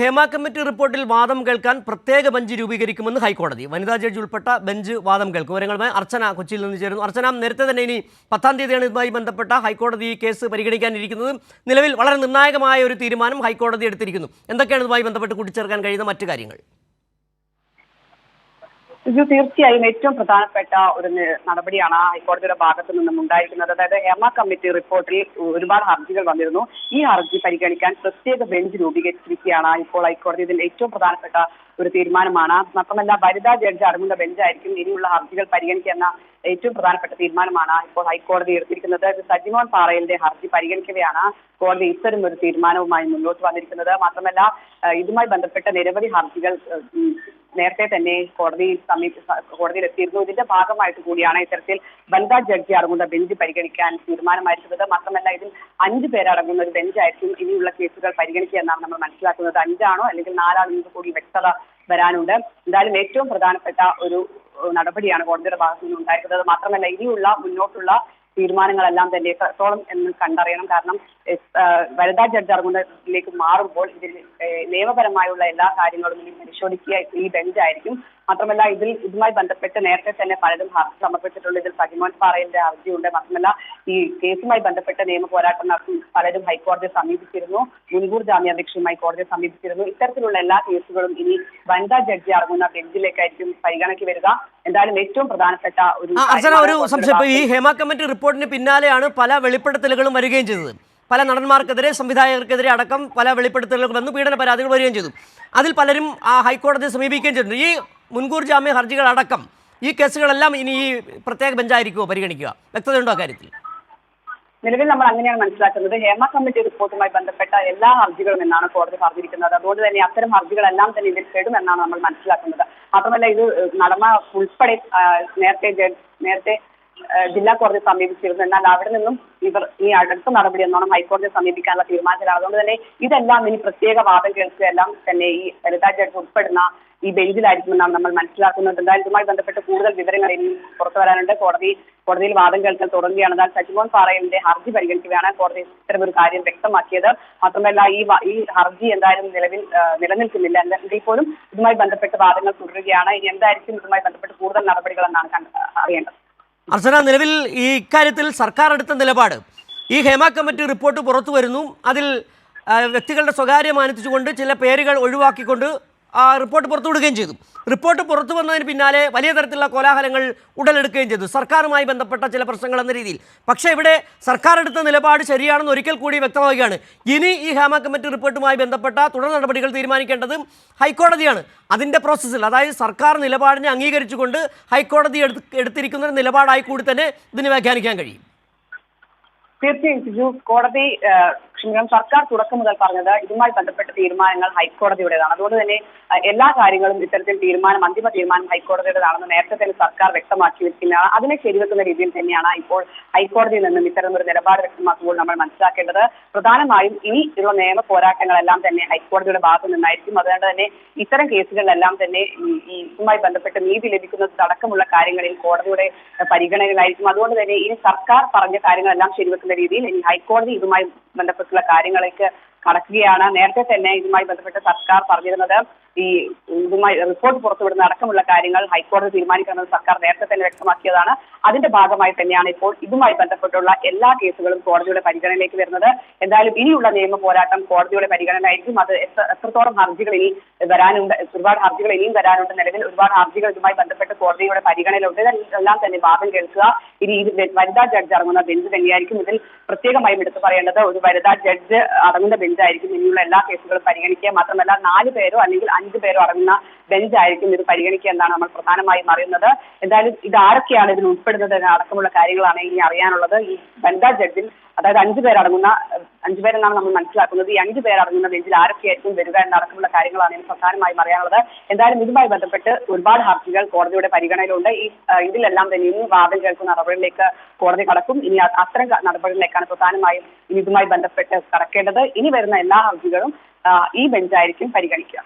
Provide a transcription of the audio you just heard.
Hema committee റിപ്പോർട്ടിൽ വാദം കേൾക്കാൻ പ്രത്യേക ബെഞ്ച് രൂപീകരിക്കുമെന്ന് ഹൈക്കോടതി. വനിതാ ജഡ്ജി ഉൾപ്പെട്ട ബെഞ്ച് വാദം കേൾക്കും. വിവരങ്ങളുമായി അർച്ചന കൊച്ചിയിൽ നിന്ന് ചേരുന്നു. അർച്ചന, നേരത്തെ തന്നെ ഇനി 10-ാം തീയതിയാണ് ഇതുമായി ബന്ധപ്പെട്ട ഹൈക്കോടതി ഈ കേസ് പരിഗണിക്കാനിരിക്കുന്നത്. നിലവിൽ വളരെ നിർണായകമായ ഒരു തീരുമാനം ഹൈക്കോടതി എടുത്തിരിക്കുന്നു. എന്തൊക്കെയാണ് ഇതുമായി ബന്ധപ്പെട്ട് കൂട്ടിച്ചേർക്കാൻ കഴിയുന്ന മറ്റു കാര്യങ്ങൾ? ഇത് തീർച്ചയായും ഏറ്റവും പ്രധാനപ്പെട്ട ഒരു നടപടിയാണ് ഹൈക്കോടതിയുടെ ഭാഗത്തു നിന്നും ഉണ്ടായിരിക്കുന്നത്. അതായത് ഹേമ കമ്മിറ്റി റിപ്പോർട്ടിൽ ഒരുപാട് ഹർജികൾ വന്നിരുന്നു. ഈ ഹർജി പരിഗണിക്കാൻ പ്രത്യേക ബെഞ്ച് രൂപീകരിച്ചിരിക്കുകയാണ് ഇപ്പോൾ ഹൈക്കോടതി. ഇതിൽ ഏറ്റവും പ്രധാനപ്പെട്ട ഒരു തീരുമാനമാണ്. മാത്രമല്ല, വനിതാ ജഡ്ജി അടങ്ങുന്ന ബെഞ്ചായിരിക്കും ഇനിയുള്ള ഹർജികൾ പരിഗണിക്കുന്ന ഏറ്റവും പ്രധാനപ്പെട്ട തീരുമാനമാണ് ഇപ്പോൾ ഹൈക്കോടതി എടുത്തിരിക്കുന്നത്. സജിമോൻ പാറയിലിന്റെ ഹർജി പരിഗണിക്കവെയാണ് കോടതി ഇത്തരം ഒരു തീരുമാനവുമായി മുന്നോട്ട് വന്നിരിക്കുന്നത്. മാത്രമല്ല, ഇതുമായി ബന്ധപ്പെട്ട നിരവധി ഹർജികൾ നേരത്തെ തന്നെ കോടതിയിൽ എത്തിയിരുന്നു. ഇതിന്റെ ഭാഗമായിട്ട് കൂടിയാണ് ഇത്തരത്തിൽ വനിതാ ജഡ്ജി അടങ്ങുന്ന ബെഞ്ച് പരിഗണിക്കാൻ തീരുമാനമായിരിക്കുന്നത്. മാത്രമല്ല, ഇതിൽ 5 പേരടങ്ങുന്ന ഒരു ബെഞ്ചായിരിക്കും ഇനിയുള്ള കേസുകൾ പരിഗണിക്കുക എന്നാണ് നമ്മൾ മനസ്സിലാക്കുന്നത്. 5 ആണോ അല്ലെങ്കിൽ 4 ആണോ എന്ന് കൂടി വ്യക്തത വരാനുണ്ട്. എന്തായാലും ഏറ്റവും പ്രധാനപ്പെട്ട ഒരു നടപടിയാണ് കോടതിയുടെ ഭാഗത്തു നിന്ന് ഉണ്ടായിരിക്കുന്നത്. മാത്രമല്ല, ഇനിയുള്ള മുന്നോട്ടുള്ള തീരുമാനങ്ങളെല്ലാം തന്നെ എത്രത്തോളം എന്ന് കണ്ടറിയണം. കാരണം വനിതാ ജഡ്ജി അടങ്ങുന്നതിലേക്ക് മാറുമ്പോൾ ഇതിൽ നിയമപരമായുള്ള എല്ലാ കാര്യങ്ങളും ഇനി പരിശോധിക്കുക ഈ ബെഞ്ചായിരിക്കും. മാത്രമല്ല, ഇതുമായി ബന്ധപ്പെട്ട് നേരത്തെ തന്നെ പലരും ഹർജി സമർപ്പിച്ചിട്ടുണ്ട്. ഇതിൽ സജിമോൻ പാറയിലിന്റെ ഹർജിയുണ്ട്. മാത്രമല്ല, ഈ കേസുമായി ബന്ധപ്പെട്ട് നിയമ പോരാട്ടം നടത്തി പലരും ഹൈക്കോടതിയെ സമീപിച്ചിരുന്നു. മുൻകൂർ ജാമ്യാപേക്ഷയുമായി കോടതിയെ സമീപിച്ചിരുന്നു. ഇത്തരത്തിലുള്ള എല്ലാ കേസുകളും ഇനി വനിതാ ജഡ്ജി അടങ്ങുന്ന ബെഞ്ചിലേക്കായിരിക്കും പരിഗണനയ്ക്ക് വരിക. എന്തായാലും ഏറ്റവും പ്രധാനപ്പെട്ട ഒരു സംശയം, ഈ ഹേമ കമ്മിറ്റി റിപ്പോർട്ടിന് പിന്നാലെയാണ് പല വെളിപ്പെടുത്തലുകളും വരികയും ചെയ്തത്. പല നടന്മാർക്കെതിരെ, സംവിധായകർക്കെതിരെ അടക്കം പല വെളിപ്പെടുത്തലുകൾ വന്നു, പീഡന പരാതികൾ വരികയും ചെയ്തു. അതിൽ പലരും ഹൈക്കോടതിയെ സമീപിക്കുകയും ചെയ്തിട്ടുണ്ട്. ഈ മുൻകൂർ ജാമ്യ ഹർജികളടക്കം ഈ കേസുകളെല്ലാം ഇനി ഈ പ്രത്യേക ബെഞ്ചായിരിക്കുമോ പരിഗണിക്കുക? വ്യക്തതയുണ്ടോ അക്കാര്യത്തിൽ? നിലവിൽ നമ്മൾ അങ്ങനെയാണ് മനസ്സിലാക്കുന്നത്. ഹേമ കമ്മിറ്റി റിപ്പോർട്ടുമായി ബന്ധപ്പെട്ട എല്ലാ ഹർജികളും എന്നാണ് കോടതി പറഞ്ഞിരിക്കുന്നത്. അതുകൊണ്ട് തന്നെ അത്തരം ഹർജികളെല്ലാം തന്നെ ഇതിൽ പെടുമെന്നാണ് നമ്മൾ മനസ്സിലാക്കുന്നത്. മാത്രമല്ല, ഇത് നടന്മാർ ഉൾപ്പെടെ നേരത്തെ ജില്ലാ കോടതിയെ സമീപിച്ചിരുന്നു. എന്നാൽ അവിടെ നിന്നും ഇവർ ഇനി അടുത്ത നടപടി എന്നോണം ഹൈക്കോടതിയെ സമീപിക്കാനുള്ള തീരുമാനത്തിലാണ്. അതുകൊണ്ട് തന്നെ ഇതെല്ലാം ഇനി പ്രത്യേക വാദം കേൾക്കുകയെല്ലാം തന്നെ ഈ വനിതാ ജഡ്ജി ഉൾപ്പെടുന്ന ഈ ബെഞ്ചിലായിരിക്കുമെന്നാണ് നമ്മൾ മനസ്സിലാക്കുന്നത്. എന്തായാലും ഇതുമായി ബന്ധപ്പെട്ട് കൂടുതൽ വിവരങ്ങൾ ഇനി പുറത്തു വരാനുണ്ട്. കോടതിയിൽ വാദം കേൾക്കൽ തുടങ്ങുകയാണ്. എന്നാൽ സജിമോൻ പാറയിലിന്റെ ഹർജി പരിഗണിക്കുകയാണ് കോടതി ഇത്തരമൊരു കാര്യം വ്യക്തമാക്കിയത്. മാത്രമല്ല, ഈ ഹർജി എന്തായാലും നിലനിൽക്കുന്നില്ല. എങ്കിൽ പോലും ഇതുമായി ബന്ധപ്പെട്ട് വാദങ്ങൾ തുടരുകയാണ്. ഇനി എന്തായിരിക്കും ഇതുമായി ബന്ധപ്പെട്ട് കൂടുതൽ നടപടികൾ എന്നാണ് അറിയേണ്ടത്. അർച്ചന, നിലവിൽ ഈ ഇക്കാര്യത്തിൽ സർക്കാർ എടുത്ത നിലപാട്, ഈ ഹേമ കമ്മിറ്റി റിപ്പോർട്ട് പുറത്തു വരുന്നു, അതിൽ വ്യക്തികളുടെ സ്വകാര്യം മാനിച്ചുകൊണ്ട് ചില പേരുകൾ ഒഴിവാക്കിക്കൊണ്ട് റിപ്പോർട്ട് പുറത്തുവിടുകയും ചെയ്തു. റിപ്പോർട്ട് പുറത്തു വന്നതിന് പിന്നാലെ വലിയ തരത്തിലുള്ള കോലാഹലങ്ങൾ ഉടലെടുക്കുകയും ചെയ്തു, സർക്കാരുമായി ബന്ധപ്പെട്ട ചില പ്രശ്നങ്ങൾ എന്ന രീതിയിൽ. പക്ഷേ ഇവിടെ സർക്കാർ എടുത്ത നിലപാട് ശരിയാണെന്ന് ഒരിക്കൽ കൂടി വ്യക്തമാവുകയാണ്. ഇനി ഈ ഹേമ കമ്മിറ്റി റിപ്പോർട്ടുമായി ബന്ധപ്പെട്ട തുടർ നടപടികൾ തീരുമാനിക്കേണ്ടത് ഹൈക്കോടതിയാണ്. അതിൻ്റെ പ്രോസസ്സിൽ, അതായത് സർക്കാർ നിലപാടിനെ അംഗീകരിച്ചുകൊണ്ട് ഹൈക്കോടതി എടുത്തിരിക്കുന്ന നിലപാടായി കൂടി തന്നെ ഇതിന് വ്യാഖ്യാനിക്കാൻ കഴിയും. തീർച്ചയായും സർക്കാർ തുടക്കം മുതൽ പറഞ്ഞത് ഇതുമായി ബന്ധപ്പെട്ട തീരുമാനങ്ങൾ ഹൈക്കോടതിയുടേതാണ്. അതുകൊണ്ട് തന്നെ എല്ലാ കാര്യങ്ങളും ഇത്തരത്തിൽ അന്തിമ തീരുമാനം ഹൈക്കോടതിയുടേതാണെന്ന് നേരത്തെ തന്നെ സർക്കാർ വ്യക്തമാക്കി വെക്കുന്നതാണ്. അതിനെ ശരിവെക്കുന്ന രീതിയിൽ തന്നെയാണ് ഇപ്പോൾ ഹൈക്കോടതിയിൽ നിന്നും ഇത്തരമൊരു നിലപാട് വ്യക്തമാക്കുമ്പോൾ നമ്മൾ മനസ്സിലാക്കേണ്ടത്. പ്രധാനമായും ഇനി ഉള്ള നിയമ പോരാട്ടങ്ങളെല്ലാം തന്നെ ഹൈക്കോടതിയുടെ ഭാഗത്തു നിന്നായിരിക്കും. അതുകൊണ്ട് തന്നെ ഇത്തരം കേസുകളിലെല്ലാം തന്നെ ഇതുമായി ബന്ധപ്പെട്ട് നീതി ലഭിക്കുന്നത് അടക്കമുള്ള കാര്യങ്ങളിൽ കോടതിയുടെ പരിഗണനയിലായിരിക്കും. അതുകൊണ്ട് തന്നെ ഇനി സർക്കാർ പറഞ്ഞ കാര്യങ്ങളെല്ലാം ശരിവെക്കുന്ന രീതിയിൽ ഇനി ഹൈക്കോടതി ഇതുമായി ബന്ധപ്പെട്ടുള്ള കാര്യങ്ങളിലേക്ക് കടക്കുകയാണ്. നേരത്തെ തന്നെ ഇതുമായി ബന്ധപ്പെട്ട് സർക്കാർ പറഞ്ഞിരുന്നത് ഇതുമായി റിപ്പോർട്ട് പുറത്തുവിടുന്ന അടക്കമുള്ള കാര്യങ്ങൾ ഹൈക്കോടതി തീരുമാനിക്കണമെന്ന് സർക്കാർ നേരത്തെ തന്നെ വ്യക്തമാക്കിയതാണ്. അതിന്റെ ഭാഗമായി തന്നെയാണ് ഇപ്പോൾ ഇതുമായി ബന്ധപ്പെട്ടുള്ള എല്ലാ കേസുകളും കോടതിയുടെ പരിഗണനയിലേക്ക് വരുന്നത്. എന്തായാലും ഇനിയുള്ള നിയമ പോരാട്ടം കോടതിയുടെ പരിഗണനയായിരിക്കും. അത് എത്രത്തോളം ഹർജികൾ ഇനി വരാനുണ്ട്, ഒരുപാട് ഹർജികൾ ഇനിയും വരാനുണ്ട്. നിലവിൽ ഒരുപാട് ഹർജികൾ ഇതുമായി ബന്ധപ്പെട്ട് കോടതിയുടെ പരിഗണനയിലുണ്ട്. ഇതെല്ലാം തന്നെ വാദം കേൾക്കുക ഇനി വനിതാ ജഡ്ജ് അടങ്ങുന്ന ബെഞ്ച് തന്നെയായിരിക്കും. ഇതിൽ പ്രത്യേകമായും എടുത്തു പറയേണ്ടത് ഒരു വനിതാ ജഡ്ജ് അടങ്ങുന്ന ബെഞ്ചായിരിക്കും ഇനിയുള്ള എല്ലാ കേസുകളും പരിഗണിക്കുക. മാത്രമല്ല, 4 പേരോ അല്ലെങ്കിൽ 5 പേരോ അടങ്ങുന്ന ബെഞ്ചായിരിക്കും ഇത് പരിഗണിക്കുക എന്നാണ് നമ്മൾ പ്രധാനമായും അറിയുന്നത്. എന്തായാലും ഇത് ആരൊക്കെയാണ് ഇതിൽ ഉൾപ്പെടുന്നത് അടക്കമുള്ള കാര്യങ്ങളാണ് ഇനി അറിയാനുള്ളത്. ഈ വനിതാ ജഡ്ജിൽ അതായത് 5 പേരെന്നാണ് നമ്മൾ മനസ്സിലാക്കുന്നത്. ഈ 5 പേരടങ്ങുന്ന ബെഞ്ചിൽ ആരൊക്കെയായിരിക്കും വരിക എന്നടക്കമുള്ള കാര്യങ്ങളാണ് ഇനി പ്രധാനമായും അറിയാനുള്ളത്. എന്തായാലും ഇതുമായി ബന്ധപ്പെട്ട് ഒരുപാട് ഹർജികൾ കോടതിയുടെ പരിഗണനയിലുണ്ട്. ഇതിലെല്ലാം തന്നെ ഇനി വാദം കേൾക്കുന്ന നടപടികളിലേക്ക് കോടതി കടക്കും. ഇനി അത്തരം നടപടികളിലേക്കാണ് പ്രധാനമായും ഇനി ഇതുമായി ബന്ധപ്പെട്ട് കടക്കേണ്ടത്. ഇനി വരുന്ന എല്ലാ ഹർജികളും ഈ ബെഞ്ചായിരിക്കും പരിഗണിക്കുക.